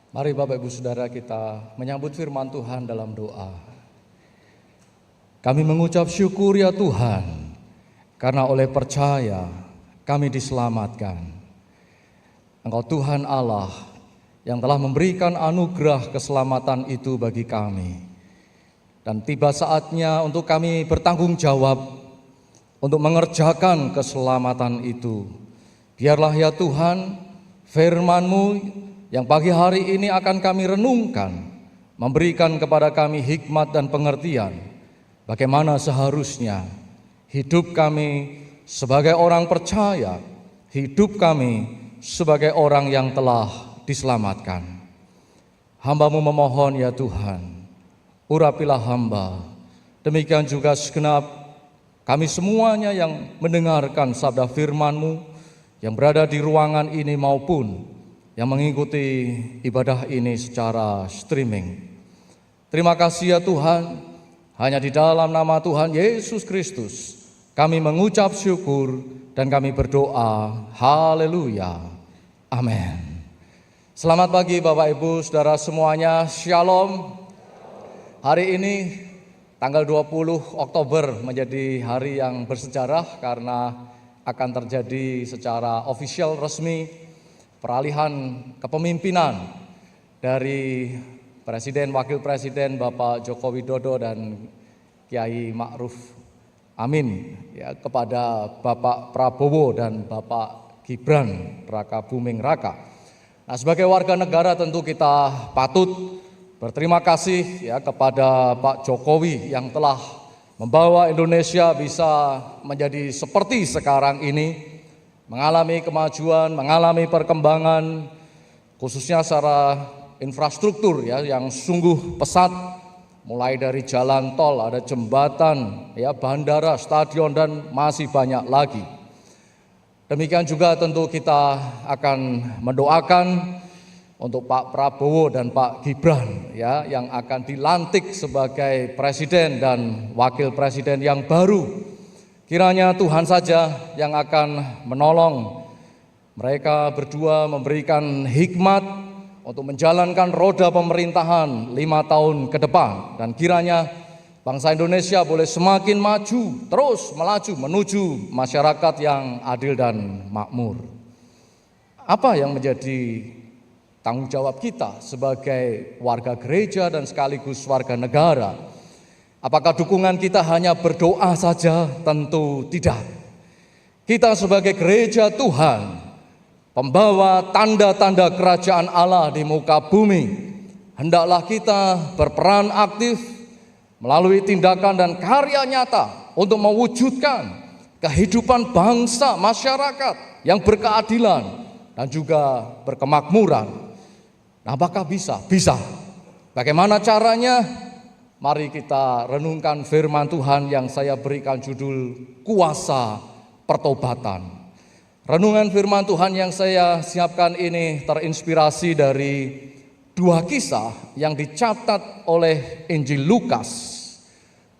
Mari Bapak Ibu Saudara kita menyambut firman Tuhan dalam doa. Kami mengucap syukur ya Tuhan, karena oleh percaya kami diselamatkan. Engkau Tuhan Allah yang telah memberikan anugerah keselamatan itu bagi kami. Dan tiba saatnya untuk kami bertanggung jawab untuk mengerjakan keselamatan itu. Biarlah ya Tuhan, firman-Mu yang pagi hari ini akan kami renungkan, memberikan kepada kami hikmat dan pengertian bagaimana seharusnya hidup kami sebagai orang percaya, hidup kami sebagai orang yang telah diselamatkan. Hamba-Mu memohon ya Tuhan, urapilah hamba, demikian juga segenap kami semuanya yang mendengarkan sabda firman-Mu, yang berada di ruangan ini maupun yang mengikuti ibadah ini secara streaming. Terima kasih ya Tuhan, hanya di dalam nama Tuhan Yesus Kristus kami mengucap syukur dan kami berdoa. Haleluya. Amin. Selamat pagi Bapak Ibu Saudara semuanya, Shalom. Hari ini tanggal 20 Oktober menjadi hari yang bersejarah karena akan terjadi secara official resmi peralihan kepemimpinan dari Presiden Wakil Presiden Bapak Joko Widodo dan Kiai Ma'ruf Amin ya, kepada Bapak Prabowo dan Bapak Gibran Raka Buming Raka. Nah, sebagai warga negara tentu kita patut berterima kasih ya kepada Pak Jokowi yang telah membawa Indonesia bisa menjadi seperti sekarang ini, mengalami kemajuan, mengalami perkembangan, khususnya secara infrastruktur ya yang sungguh pesat, mulai dari jalan tol, ada jembatan, ya bandara, stadion dan masih banyak lagi. Demikian juga tentu kita akan mendoakan untuk Pak Prabowo dan Pak Gibran ya yang akan dilantik sebagai presiden dan wakil presiden yang baru. Kiranya Tuhan saja yang akan menolong mereka berdua, memberikan hikmat untuk menjalankan roda pemerintahan 5 tahun ke depan. Dan kiranya bangsa Indonesia boleh semakin maju, terus melaju menuju masyarakat yang adil dan makmur. Apa yang menjadi tanggung jawab kita sebagai warga gereja dan sekaligus warga negara? Apakah dukungan kita hanya berdoa saja? Tentu tidak. Kita sebagai gereja Tuhan, pembawa tanda-tanda kerajaan Allah di muka bumi, hendaklah kita berperan aktif melalui tindakan dan karya nyata untuk mewujudkan kehidupan bangsa, masyarakat yang berkeadilan dan juga berkemakmuran. Nah, apakah bisa? Bisa. Bagaimana caranya? Mari kita renungkan firman Tuhan yang saya berikan judul Kuasa Pertobatan. Renungan firman Tuhan yang saya siapkan ini terinspirasi dari 2 kisah yang dicatat oleh Injil Lukas.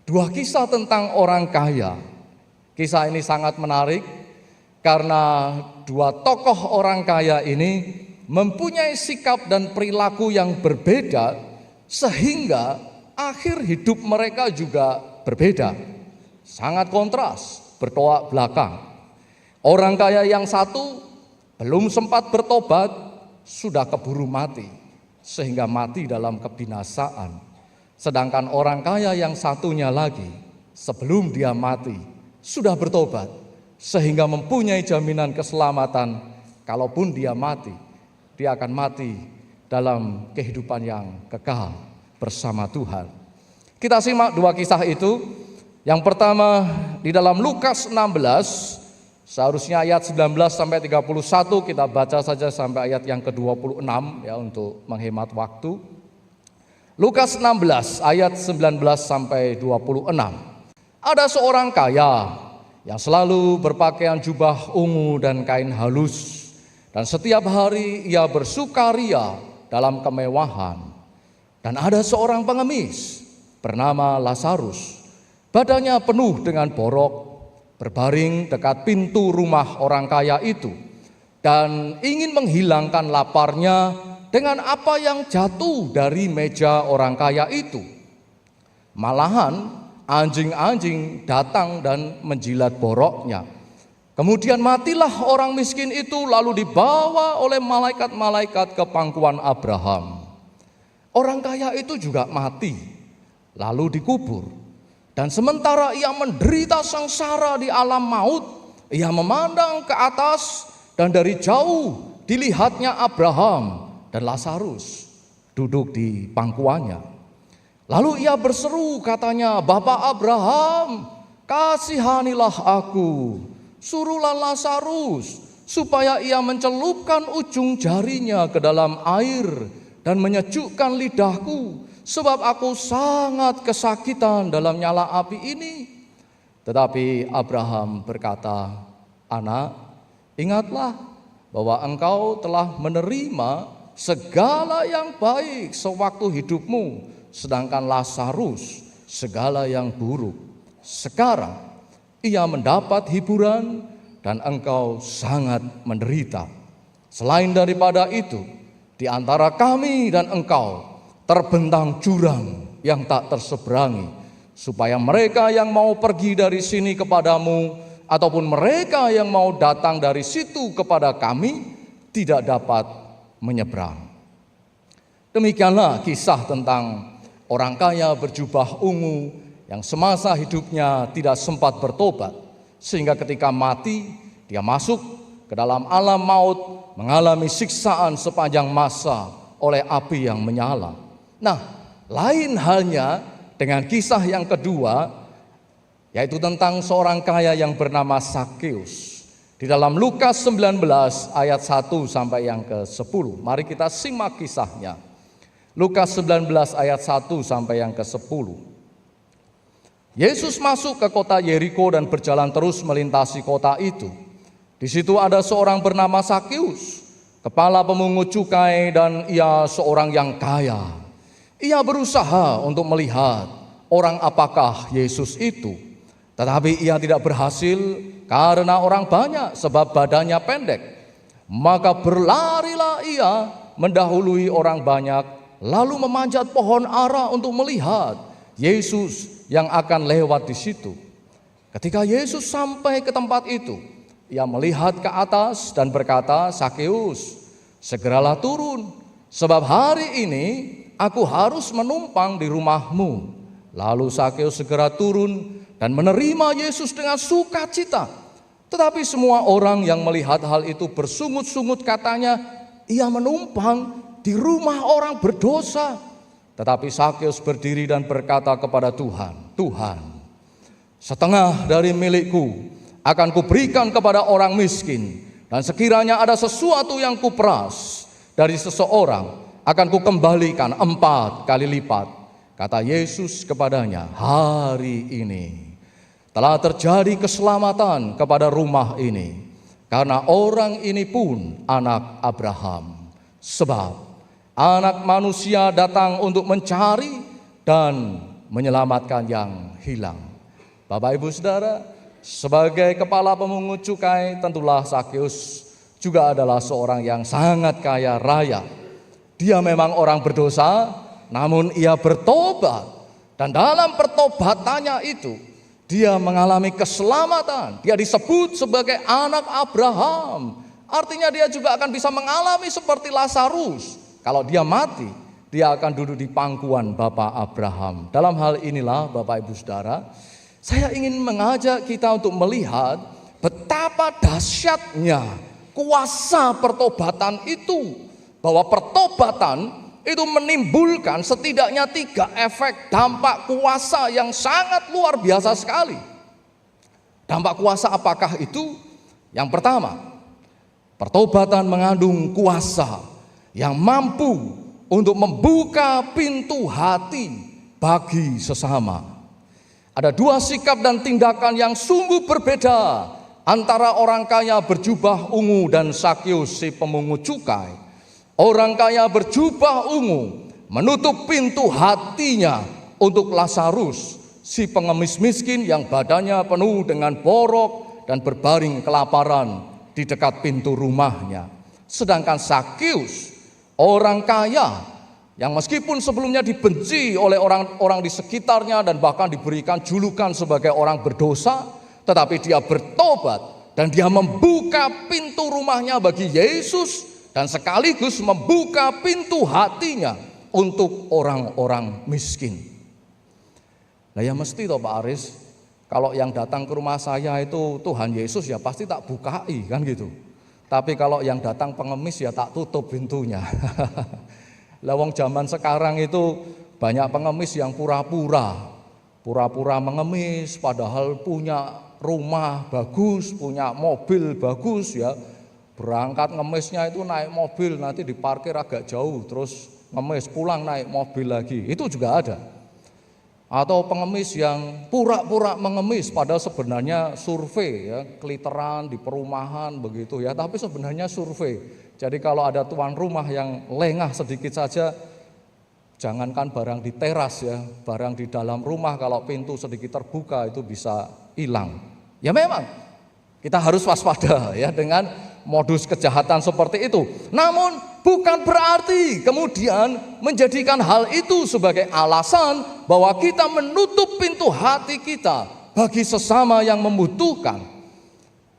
2 kisah tentang orang kaya. Kisah ini sangat menarik karena 2 tokoh orang kaya ini mempunyai sikap dan perilaku yang berbeda sehingga akhir hidup mereka juga berbeda, sangat kontras, bertolak belakang. Orang kaya yang satu belum sempat bertobat, sudah keburu mati, sehingga mati dalam kebinasaan. Sedangkan orang kaya yang satunya lagi, sebelum dia mati, sudah bertobat, sehingga mempunyai jaminan keselamatan. Kalaupun dia mati, dia akan mati dalam kehidupan yang kekal bersama Tuhan. Kita simak 2 kisah itu. Yang pertama di dalam Lukas 16, seharusnya ayat 19 sampai 31, kita baca saja sampai ayat yang ke-26 ya untuk menghemat waktu. Lukas 16 ayat 19 sampai 26. Ada seorang kaya yang selalu berpakaian jubah ungu dan kain halus, dan setiap hari ia bersukaria dalam kemewahan. Dan ada seorang pengemis bernama Lazarus, badannya penuh dengan borok, berbaring dekat pintu rumah orang kaya itu, dan ingin menghilangkan laparnya dengan apa yang jatuh dari meja orang kaya itu. Malahan anjing-anjing datang dan menjilat boroknya. Kemudian matilah orang miskin itu, lalu dibawa oleh malaikat-malaikat ke pangkuan Abraham. Orang kaya itu juga mati, lalu dikubur. Dan sementara ia menderita sengsara di alam maut, ia memandang ke atas dan dari jauh dilihatnya Abraham dan Lazarus duduk di pangkuannya. Lalu ia berseru, katanya, "Bapak Abraham, kasihanilah aku. Suruhlah Lazarus supaya ia mencelupkan ujung jarinya ke dalam air dan menyejukkan lidahku, sebab aku sangat kesakitan dalam nyala api ini." Tetapi Abraham berkata, "Anak, ingatlah bahwa engkau telah menerima segala yang baik sewaktu hidupmu, sedangkan Lazarus segala yang buruk. Sekarang ia mendapat hiburan dan engkau sangat menderita. Selain daripada itu, di antara kami dan engkau terbentang jurang yang tak terseberangi, supaya mereka yang mau pergi dari sini kepadamu ataupun mereka yang mau datang dari situ kepada kami tidak dapat menyeberang." Demikianlah kisah tentang orang kaya berjubah ungu yang semasa hidupnya tidak sempat bertobat, sehingga ketika mati dia masuk ke dalam alam maut, mengalami siksaan sepanjang masa oleh api yang menyala. Nah, lain halnya dengan kisah yang kedua, yaitu tentang seorang kaya yang bernama Sakeus. Di dalam Lukas 19 ayat 1 sampai yang ke-10. Mari kita simak kisahnya. Lukas 19 ayat 1 sampai yang ke-10. Yesus masuk ke kota Yeriko dan berjalan terus melintasi kota itu. Di situ ada seorang bernama Sakeus, kepala pemungut cukai, dan ia seorang yang kaya. Ia berusaha untuk melihat orang apakah Yesus itu, tetapi ia tidak berhasil karena orang banyak, sebab badannya pendek. Maka berlarilah ia mendahului orang banyak, lalu memanjat pohon ara untuk melihat Yesus yang akan lewat di situ. Ketika Yesus sampai ke tempat itu, ia melihat ke atas dan berkata, "Sakeus, segeralah turun, sebab hari ini aku harus menumpang di rumahmu." Lalu Sakeus segera turun dan menerima Yesus dengan sukacita. Tetapi semua orang yang melihat hal itu bersungut-sungut, katanya, "Ia menumpang di rumah orang berdosa." Tetapi Sakeus berdiri dan berkata kepada Tuhan, "Tuhan, setengah dari milikku akan kuberikan kepada orang miskin, dan sekiranya ada sesuatu yang kuperas dari seseorang, akan kukembalikan 4 kali lipat." Kata Yesus kepadanya, "Hari ini telah terjadi keselamatan kepada rumah ini, karena orang ini pun anak Abraham. Sebab Anak Manusia datang untuk mencari dan menyelamatkan yang hilang." Bapak, Ibu, Saudara, sebagai kepala pemungut cukai, tentulah Sakeus juga adalah seorang yang sangat kaya raya. Dia memang orang berdosa, namun ia bertobat, dan dalam pertobatannya itu dia mengalami keselamatan. Dia disebut sebagai anak Abraham. Artinya dia juga akan bisa mengalami seperti Lazarus. Kalau dia mati, dia akan duduk di pangkuan Bapak Abraham. Dalam hal inilah, Bapak, Ibu, Saudara, saya ingin mengajak kita untuk melihat betapa dahsyatnya kuasa pertobatan itu. Bahwa pertobatan itu menimbulkan setidaknya 3 efek dampak kuasa yang sangat luar biasa sekali. Dampak kuasa apakah itu? Yang pertama, pertobatan mengandung kuasa yang mampu untuk membuka pintu hati bagi sesama. Ada 2 sikap dan tindakan yang sungguh berbeda antara orang kaya berjubah ungu dan Sakeus si pemungut cukai. Orang kaya berjubah ungu menutup pintu hatinya untuk Lazarus si pengemis miskin yang badannya penuh dengan borok dan berbaring kelaparan di dekat pintu rumahnya. Sedangkan Sakeus Orang kaya yang meskipun sebelumnya dibenci oleh orang-orang di sekitarnya dan bahkan diberikan julukan sebagai orang berdosa, tetapi dia bertobat dan dia membuka pintu rumahnya bagi Yesus dan sekaligus membuka pintu hatinya untuk orang-orang miskin. Nah ya mesti toh Pak Aris, kalau yang datang ke rumah saya itu Tuhan Yesus ya pasti tak bukai kan gitu. Tapi kalau yang datang pengemis ya tak tutup pintunya. Lawang zaman sekarang itu banyak pengemis yang pura-pura mengemis padahal punya rumah bagus, punya mobil bagus ya. Berangkat ngemisnya itu naik mobil, nanti diparkir agak jauh terus ngemis pulang naik mobil lagi. Itu juga ada. Atau pengemis yang pura-pura mengemis padahal sebenarnya survei ya, keliteran di perumahan begitu ya, tapi sebenarnya survei. Jadi kalau ada tuan rumah yang lengah sedikit saja, jangankan barang di teras ya, barang di dalam rumah kalau pintu sedikit terbuka itu bisa hilang. Ya memang kita harus waspada ya dengan modus kejahatan seperti itu. Namun bukan berarti kemudian menjadikan hal itu sebagai alasan bahwa kita menutup pintu hati kita bagi sesama yang membutuhkan.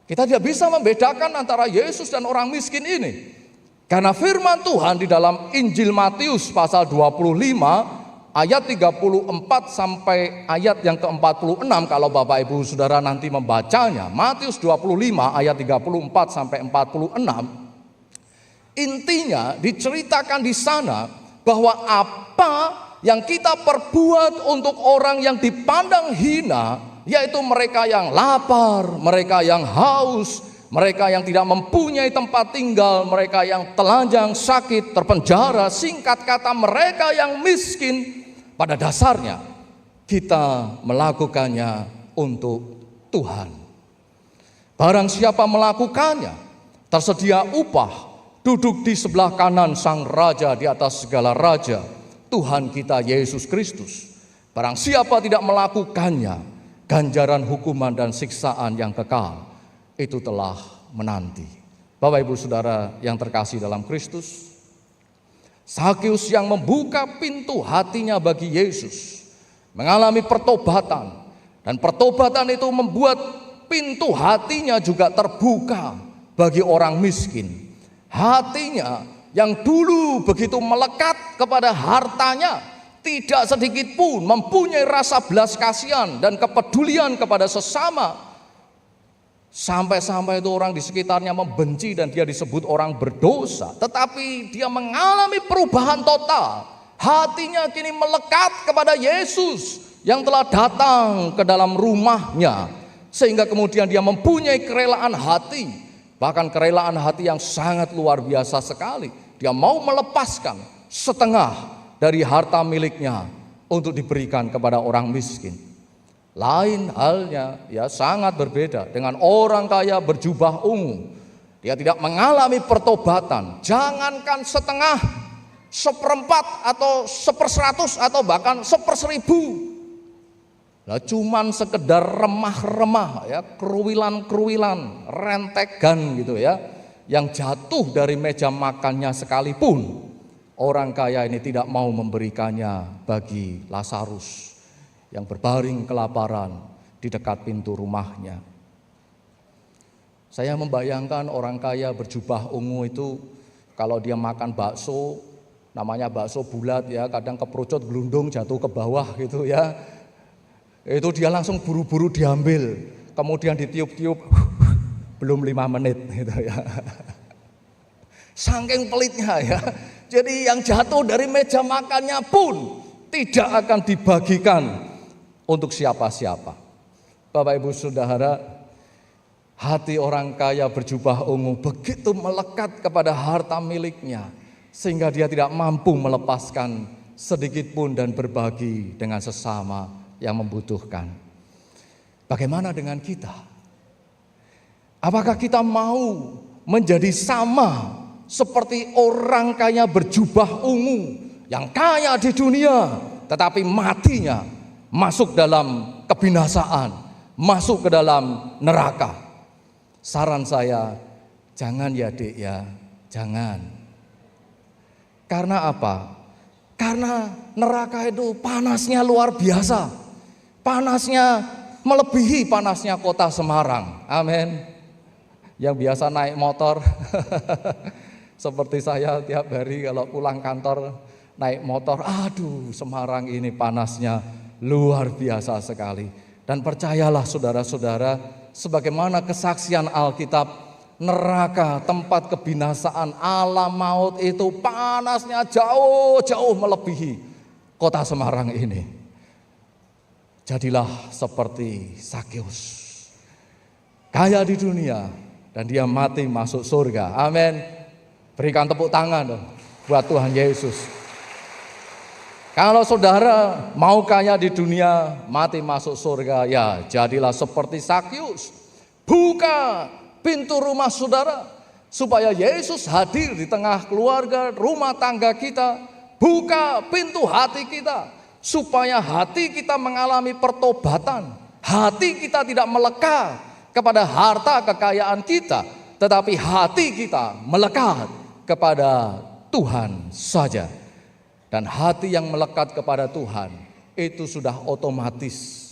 Kita tidak bisa membedakan antara Yesus dan orang miskin ini. Karena firman Tuhan di dalam Injil Matius pasal 25 ayat 34 sampai ayat yang ke-46 kalau Bapak Ibu Saudara nanti membacanya. Matius 25 ayat 34 sampai 46. Intinya diceritakan di sana bahwa apa yang kita perbuat untuk orang yang dipandang hina, yaitu mereka yang lapar, mereka yang haus, mereka yang tidak mempunyai tempat tinggal, mereka yang telanjang, sakit, terpenjara, singkat kata mereka yang miskin, pada dasarnya kita melakukannya untuk Tuhan. Barang siapa melakukannya, tersedia upah, duduk di sebelah kanan Sang Raja di atas segala raja, Tuhan kita Yesus Kristus. Barang siapa tidak melakukannya, ganjaran hukuman dan siksaan yang kekal itu telah menanti. Bapak Ibu Saudara yang terkasih dalam Kristus, Zakeus yang membuka pintu hatinya bagi Yesus mengalami pertobatan, dan pertobatan itu membuat pintu hatinya juga terbuka bagi orang miskin. Hatinya yang dulu begitu melekat kepada hartanya, tidak sedikit pun mempunyai rasa belas kasihan dan kepedulian kepada sesama. Sampai-sampai itu orang di sekitarnya membenci dan dia disebut orang berdosa. Tetapi dia mengalami perubahan total. Hatinya kini melekat kepada Yesus yang telah datang ke dalam rumahnya. Sehingga kemudian dia mempunyai kerelaan hati. Bahkan kerelaan hati yang sangat luar biasa sekali. Dia mau melepaskan setengah dari harta miliknya untuk diberikan kepada orang miskin. Lain halnya ya, sangat berbeda dengan orang kaya berjubah ungu. Dia tidak mengalami pertobatan. Jangankan setengah, seperempat atau seperseratus atau bahkan seperseribu. Nah, cuman sekedar remah-remah ya, keruwilan-keruwilan, rentegan gitu ya, yang jatuh dari meja makannya sekalipun, orang kaya ini tidak mau memberikannya bagi Lazarus yang berbaring kelaparan di dekat pintu rumahnya. Saya membayangkan orang kaya berjubah ungu itu kalau dia makan bakso, namanya bakso bulat ya, kadang keperucut gelundung jatuh ke bawah gitu ya. Itu dia langsung buru-buru diambil, kemudian ditiup-tiup, belum 5 menit gitu ya. Saking pelitnya ya. Jadi yang jatuh dari meja makannya pun tidak akan dibagikan untuk siapa-siapa. Bapak Ibu Saudara, hati orang kaya berjubah ungu begitu melekat kepada harta miliknya, sehingga dia tidak mampu melepaskan sedikit pun dan berbagi dengan sesama yang membutuhkan. Bagaimana dengan kita? Apakah kita mau menjadi sama seperti orang kaya berjubah ungu yang kaya di dunia, tetapi matinya masuk dalam kebinasaan, masuk ke dalam neraka? Saran saya, jangan ya Dek ya, jangan. Karena apa? Karena neraka itu panasnya luar biasa. Panasnya melebihi panasnya kota Semarang. Amin. Yang biasa naik motor seperti saya tiap hari kalau pulang kantor naik motor, aduh Semarang ini panasnya luar biasa sekali. Dan percayalah saudara-saudara, sebagaimana kesaksian Alkitab, neraka tempat kebinasaan alam maut itu panasnya jauh-jauh melebihi kota Semarang ini. Jadilah seperti Sakeus, kaya di dunia dan dia mati masuk surga. Amin. Berikan tepuk tangan dong buat Tuhan Yesus. Kalau saudara mau kaya di dunia, mati masuk surga, ya jadilah seperti Sakeus. Buka pintu rumah saudara supaya Yesus hadir di tengah keluarga, rumah tangga kita. Buka pintu hati kita supaya hati kita mengalami pertobatan. Hati kita tidak melekat kepada harta kekayaan kita, tetapi hati kita melekat kepada Tuhan saja. Dan hati yang melekat kepada Tuhan itu sudah otomatis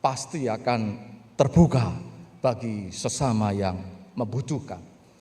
pasti akan terbuka bagi sesama yang membutuhkan.